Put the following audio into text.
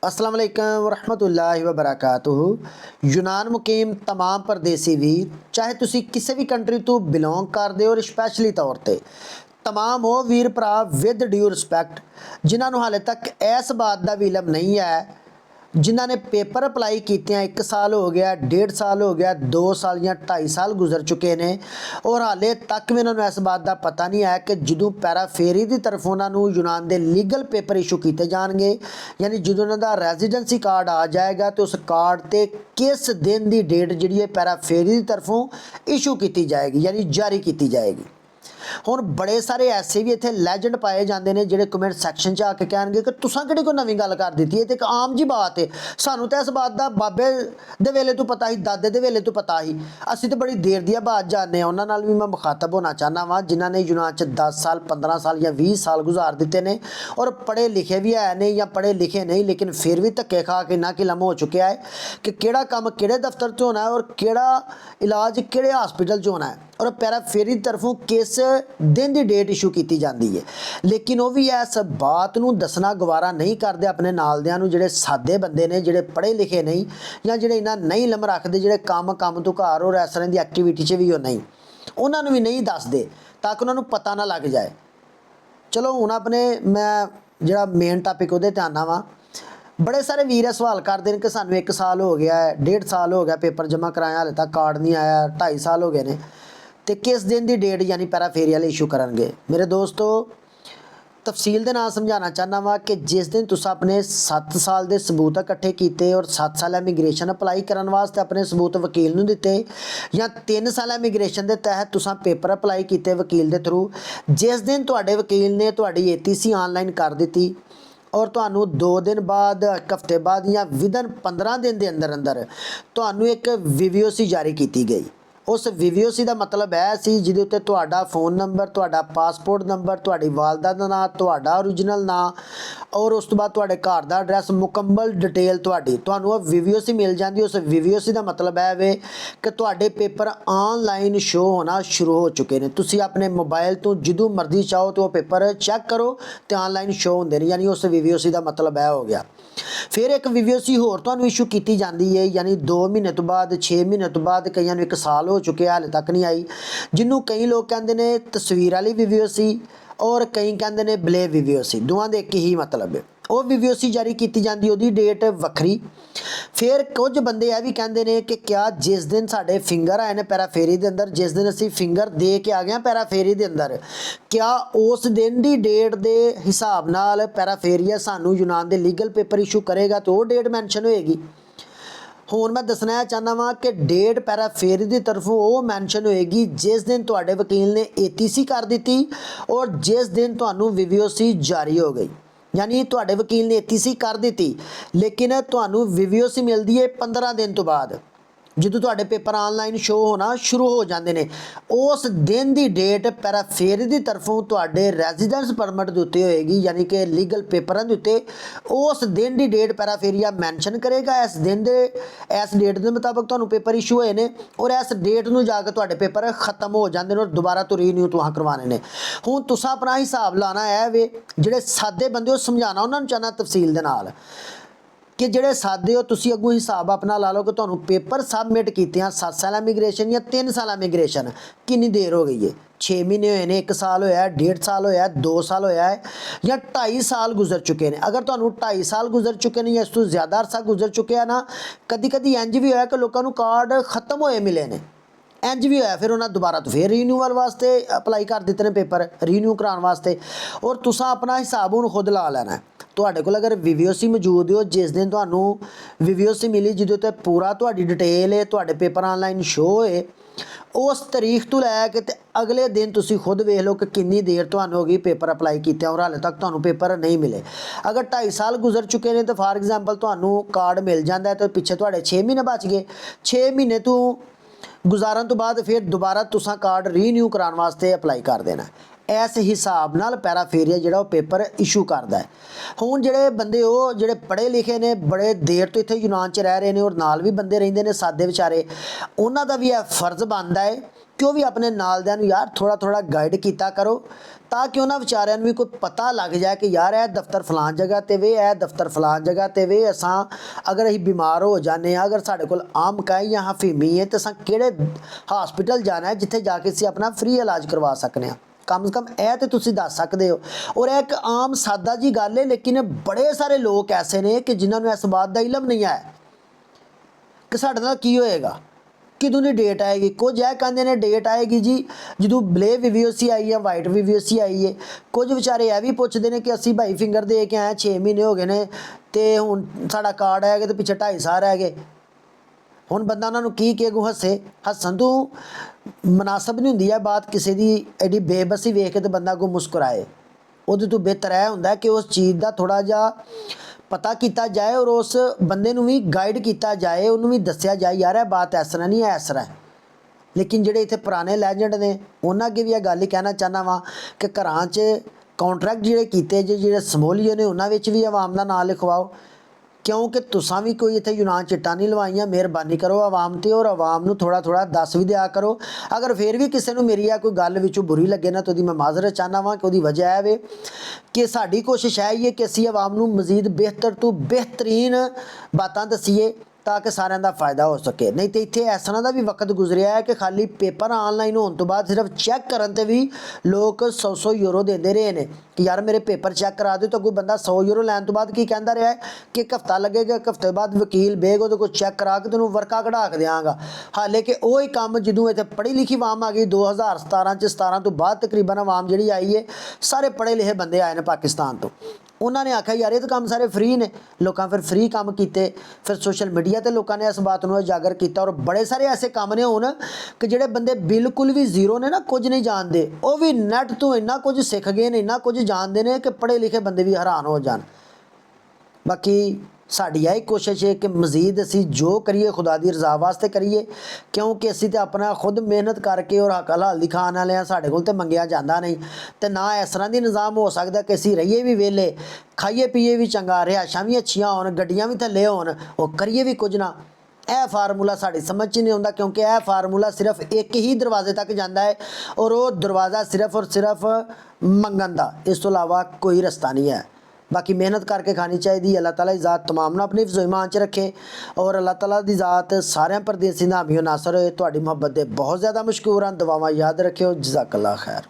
अस्सलाम वालेकुम रहमतुल्लाहि व बरकातुहू। यूनान मुकीम तमाम परदेसी वीर, चाहे तुसी किसी भी कंट्री तो बिलोंग करते हो और स्पैशली तौर पर तमाम वो वीर भरा विद ड्यू रिस्पैक्ट जिन्होंने हाले तक इस बात का भी इलम नहीं है, जिन्होंने पेपर अपलाई किए 1 साल हो गया, 1.5 साल हो गया, 2 साल या 2.5 साल गुजर चुके हैं और हाले तक भी उन्होंने इस बात का पता नहीं है कि जो पैराफेरी की तरफ उन्होंने यूनान के लीगल पेपर इशू किए जाएंगे, यानी जो उन्होंने रेजिडेंसी कार्ड आ जाएगा तो उस कार्ड पर किस दिन की डेट जी पैराफेरी की तरफों इशू की जाएगी, यानी जारी की जाएगी। हुण बड़े सारे ऐसे भी इत्थे लैजेंड पाए जाते हैं जिहड़े कमेंट सैक्शन च आके कह कि तुसां किहड़ी कोई नवीं गल कर दी है, तो एक आम जी बात है। सानू तो इस बात का बाबे दे वेले तो पता ही, दादे दे वेले तो पता ही, असी तो बड़ी देर दी बात जानने। उन्हां नाल भी मैं मुखातब होना चाहना वा जिन्होंने यूनान च 10 साल 15 साल या 20 साल गुजार दिते ने और पढ़े लिखे भी है नहीं या पढ़े लिखे नहीं, लेकिन फिर भी धक्के खा के इन्ना किलम हो चुका है कि किहड़ा काम किहड़े दफ्तर च होना है और किहड़ा इलाज किहड़े हॉस्पिटल च होना है और पैराफेरी तरफों किस दिन की डेट इशू की जाती है। लेकिन वह भी इस बात को दसना गवारा नहीं करते अपने नालदियां नूं, जिहड़े सादे बंदे ने, जिहड़े पढ़े लिखे नहीं या जिहड़े इन्ना नहीं इलम रखते, जिहड़े काम तो घर और इस तरह की एक्टिविटी च भी नहीं, उन्होंने भी नहीं दसते ताकि उन्होंने पता ना लग जाए। चलो हुण अपने मैं जिहड़ा मेन टॉपिक उहदे ते आना वा। बड़े सारे वीर सवाल करते हैं कि सानू 1 साल हो गया है, 1.5 साल हो गया पेपर जमा कराया, हाले तक कार्ड नहीं आया, 2.5 साल हो गए ने, तो किस दिन की डेट यानी पैराफेरी वाले इशू करनगे। मेरे दोस्तों तफसील के नाम समझाना चाहना वा कि जिस दिन तुस अपने 7 साल के सबूत इकट्ठे किए और 7 साल इमीग्रेशन अपलाई करने वास्ते अपने सबूत वकील नूं दिते या 3 साल इमीग्रेशन के तहत तुसां पेपर अपलाई किए वकील के थ्रू, जिस दिन तुहाडे वकील ने तुहाडी ATC ऑनलाइन कर दी और तुहानू 2 दिन बाद, 1 हफ्ते बाद या विदन 15 दिन के अंदर अंदर तुहानू एक VVOC जारी की गई। उस VVOC का मतलब है सी जिहदे उत्ते तुहाडा फोन नंबर, तुहाडा पासपोर्ट नंबर, तुहाडी वालदा दा नाम, तुहाडा ओरिजिनल नाम और उस तो बाद तुहाडे घर दा एड्रैस, मुकम्मल डिटेल तुहाडी तुहानू VVOC मिल जाती। उस VVOC का मतलब है वे कि तुहाडे पेपर ऑनलाइन शो होना शुरू हो चुके हैं। तुसी अपने मोबाइल तो जदों मर्जी चाहो तो पेपर चैक करो तो ऑनलाइन शो होंदे ने, यानी उस VVOC का मतलब है हो गया। फिर एक VVOC होर तुहानू इशू की जाती है, यानी 2 महीने तो बाद, 6 महीने तो बाद, कईयां नूं 1 साल हो चुके हाले तक नहीं आई, जिन्हों कई लोग कहते हैं तस्वीर वाली VVOC और कई कहते हैं ब्ले VVOC, दोवां दे एक ही मतलब है। वो VVOC जारी की जाती, उसकी डेट वक्री। फिर कुछ बंदे यह भी कहते हैं कि क्या जिस दिन साढ़े फिंगर आए ने पैराफेरी के अंदर, जिस दिन असी फिंगर दे के आ गए पैराफेरी के अंदर, क्या उस दिन की डेट के हिसाब नाल पैराफेरिया सानू यूनान के लीगल पेपर इशू करेगा तो वो डेट मैंशन होएगी। हुण मैं दसना चाहना वा कि डेट पैराफेरी की तरफों वो मैंशन होएगी जिस दिन तुहाडे वकील ने ATC कर दी और जिस दिन तुहानू VVOC जारी हो गई। यानी तुहाडे वकील ने ATC कर दी लेकिन तुहानू VVOC मिलती है 15 दिन तो बाद, जो तुहाडे पेपर ऑनलाइन शो होना शुरू हो जाते हैं। उस दिन की डेट पैराफेरी की तरफों तुहाडे रेजिडेंस परमिट के उत्ते होएगी, यानी कि लीगल पेपरों के उत्ते उस दिन की डेट पैराफेरिया मैंशन करेगा। इस दिन के इस डेट के मुताबिक तुहानू पेपर इशू होए ने और इस डेट में जाकर तुहाडे पेपर खत्म हो जाते हैं और दोबारा तो रीन्यू तुहां करवाने ने। हुण तुसां अपना हिसाब लाना है वे जिहड़े सादे बंदे समझाना उन्होंने चाहना तफसील दे नाल कि जिहड़े सादे हो तुसीं अगों हिसाब अपना ला लो कि तुहानू पेपर सबमिट कीते 7 साल इमीग्रेशन या 3 साल इमीग्रेशन कितनी देर हो गई है, 6 महीने होए ने, 1 साल होया, 1.5 साल होया, 2 साल होया है या 2.5 साल गुजर चुके हैं। अगर तुहानू 2.5 साल गुजर चुके हैं या इस तो ज़्यादा अरसा गुजर चुके हैं ना, कदी कदी इंज भी होया कि लोगों को कार्ड खत्म होए मिले ने, इंज भी होया फिर उन्हें दोबारा तो फिर रीन्यूअल वास्ते अपलाई कर दिते हैं पेपर रीन्यू कराने वास्ते। और तुसां अपना हिसाब हुण खुद ला लेना है। तुहाडे कोल अगर VVOC मौजूद हो, जिस दिन तुहानू VVOC मिली जिहदे उत्ते पूरा तुहाडी डिटेल है, तुहाडे पेपर ऑनलाइन शो होए, उस तारीख तो लैके ते अगले दिन तुसी खुद वेख लो कि कितनी देर तुहानू हो गई पेपर अपलाई किए और हाले तक तुहानू पेपर नहीं मिले। अगर 2.5 साल गुजर चुके हैं तो फॉर एग्जाम्पल तुहानू कार्ड मिल जाता है तो पिछे तुहाडे 6 महीने बच गए। 6 महीने तो गुजारन तो बाद फिर दोबारा तुसां कार्ड रीन्यू कराने वास्ते अपलाई कर देना। इस हिसाब नाल पैराफेरिया जिहड़ा पेपर इशू करता है। हुण जिहड़े बंदे हो जिहड़े पढ़े लिखे ने, बड़े देर तो इत्थे यूनान च रह रहे हैं और नाल भी बंदे रहिंदे ने सादे विचारे, उन्हां दा भी यह फर्ज बनता है ਕਿ ਉਹ ਵੀ ਆਪਣੇ ਨਾਲਦਿਆਂ ਨੂੰ ਯਾਰ ਥੋੜ੍ਹਾ ਥੋੜ੍ਹਾ ਗਾਈਡ ਕੀਤਾ ਕਰੋ, ਤਾਂ ਕਿ ਉਹਨਾਂ ਵਿਚਾਰਿਆਂ ਨੂੰ ਵੀ ਕੋਈ ਪਤਾ ਲੱਗ ਜਾਏ ਕਿ ਯਾਰ ਇਹ ਦਫ਼ਤਰ ਫਲਾਣ ਜਗ੍ਹਾ 'ਤੇ ਵੇ, ਇਹ ਦਫ਼ਤਰ ਫਲਾਣ ਜਗ੍ਹਾ 'ਤੇ ਵੇ, ਅਸਾਂ ਅਗਰ ਅਸੀਂ ਬਿਮਾਰ ਹੋ ਜਾਂਦੇ ਹਾਂ, ਅਗਰ ਸਾਡੇ ਕੋਲ ਆਮ ਕਾਈ ਜਾਂ ਹਫੀਮੀ ਹੈ, ਤਾਂ ਅਸਾਂ ਕਿਹੜੇ ਹਸਪੀਟਲ ਜਾਣਾ ਹੈ ਜਿੱਥੇ ਜਾ ਕੇ ਅਸੀਂ ਆਪਣਾ ਫ੍ਰੀ ਇਲਾਜ ਕਰਵਾ ਸਕਦੇ ਹਾਂ। कम से कम यह तो तुसी दस सकते हो। और एक आम सादा जी गल है, लेकिन बड़े सारे लोग ऐसे ने कि जिन्होंने इस बात का इलम नहीं है कि साढ़े नाल की होएगा, किदों की डेट आएगी। कुछ यह कहते हैं डेट आएगी जी जो ब्ले VVOC आई है, वाइट VVOC आई है। कुछ बेचारे यह भी पूछते हैं कि असी भाई फिंगर दे के आए 6 महीने हो गए ने, तो हुण साडा कार्ड है तो पिछे 2.5 साल रह गए। ਹੁਣ ਬੰਦਾ ਉਹਨਾਂ ਨੂੰ ਕੀ ਕਹੇਗਾ, ਹੱਸੇ ਹੱਸਣ ਤੋਂ ਮੁਨਾਸਬ ਨਹੀਂ ਹੁੰਦੀ ਹੈ ਬਾਤ ਕਿਸੇ ਦੀ ਐਡੀ ਬੇਬਸੀ ਵੇਖ ਕੇ ਤੇ ਬੰਦਾ ਅੱਗੋਂ ਮੁਸਕਰਾਏ। ਉਹਦੇ ਤੋਂ ਬਿਹਤਰ ਇਹ ਹੁੰਦਾ ਕਿ ਉਸ ਚੀਜ਼ ਦਾ ਥੋੜ੍ਹਾ ਜਿਹਾ ਪਤਾ ਕੀਤਾ ਜਾਏ ਔਰ ਉਸ ਬੰਦੇ ਨੂੰ ਵੀ ਗਾਈਡ ਕੀਤਾ ਜਾਏ, ਉਹਨੂੰ ਵੀ ਦੱਸਿਆ ਜਾਏ ਯਾਰ ਇਹ ਬਾਤ ਇਸ ਤਰ੍ਹਾਂ ਨਹੀਂ ਹੈ, ਇਸ ਤਰ੍ਹਾਂ ਹੈ। ਲੇਕਿਨ ਜਿਹੜੇ ਇੱਥੇ ਪੁਰਾਣੇ ਲੈਜੈਂਡ ਨੇ ਉਹਨਾਂ ਅੱਗੇ ਵੀ ਇਹ ਗੱਲ ਹੀ ਕਹਿਣਾ ਚਾਹੁੰਦਾ ਵਾਂ ਕਿ ਘਰਾਂ 'ਚ ਕੌਂਟਰੈਕਟ ਜਿਹੜੇ ਕੀਤੇ ਜਿਹੜੇ ਸਮੋਲੀਏ ਨੇ ਉਹਨਾਂ ਵਿੱਚ ਵੀ ਆਵਾਮ ਦਾ ਨਾਂ ਲਿਖਵਾਓ, क्योंकि तुसां भी कोई इत्थे यूनान चिट्टा नहीं लवाइया। मेहरबानी करो आवाम ते और आवाम नूं थोड़ा थोड़ा दस भी दिया करो। अगर फिर भी किसी नूं मेरी कोई गल विचों बुरी लगे ना तो ओहदी मैं माजरत चाहना वां कि ओहदी वजह है वे कि साडी कोशिश है ही है कि असीं आवाम नूं मजीद बेहतर तो बेहतरीन बातां दसीए ताकि सारिਆਂ ਦਾ फ़ायदा हो सके। नहीं तो इत्थे इस तरह का भी वक्त गुजरिया है कि खाली पेपर ऑनलाइन होने तो बाद सिर्फ चैक करन ते भी लोग 100 यूरो देंदे रहे ने कि यार मेरे पेपर चैक करा दो। तो कोई बंदा 100 यूरो लैन तो बाद की कहता रहा है कि एक हफ्ता लगेगा, एक हफ्ते बाद वकील बेग ਉਹਦੇ ਕੋਲ चैक करा के ਤੈਨੂੰ वर्का कढ़ा के देंगा। हाले कि वही काम ਜਦੋਂ इत्थे पढ़ी लिखी आवाम आ गई 2017 च 17 तो बाद तकरीबन आवाम जी आई है, सारे पढ़े लिखे बंदे आए हैं पाकिस्तान तो। उन्होंने आख्या यार ये तो काम सारे फ्री ने, लोग फिर फ्री काम किए, फिर सोशल मीडिया ते लोगों ने इस बात को उजागर किया। और बड़े सारे ऐसे काम ने हुण कि जिहड़े बंदे बिल्कुल भी जीरो ने ना, कुछ नहीं जानते, वो भी नैट तो इन्ना कुछ सीख गए ने, इन्ना कुछ जानते हैं कि पढ़े लिखे बंदे भी हैरान हो जान। बाकी साड़ी यही कोशिश है कि मजीद असी जो करिए खुदा की रजा वास्ते करिए, क्योंकि असी तो अपना खुद मेहनत करके और हक हलाल दी खाण वाले हैं, साढ़े कोल तो मंगिया जाता नहीं। तो ना इस तरह की निज़ाम हो सकता कि असी रहिए भी वेले, खाइए पीए भी चंगा, रिहायशां भी अच्छियां होन, गड्डियां भी थल्ले होन, और करिए भी कुछ ना। यह फार्मूला साड़ी समझ च नहीं आता, क्योंकि यह फार्मूला सिर्फ एक ही दरवाजे तक जाता है और वो दरवाज़ा सिर्फ और सिर्फ मंगन का, इस तो इलावा कोई रस्ता नहीं है। बाकी मेहनत करके खानी चाहिए। अल्लाह ताला की ज़ात तमाम ना अपनी हिफ्ज़ो ईमान च रखे और अल्लाह ताला की ज़ात सारे परदेसी नामी नासर होए। तुहाडी मुहब्बत दे बहुत ज़्यादा मशकूर हैं। दुआवां याद रखियो। जज़ाकल्लाह खैर।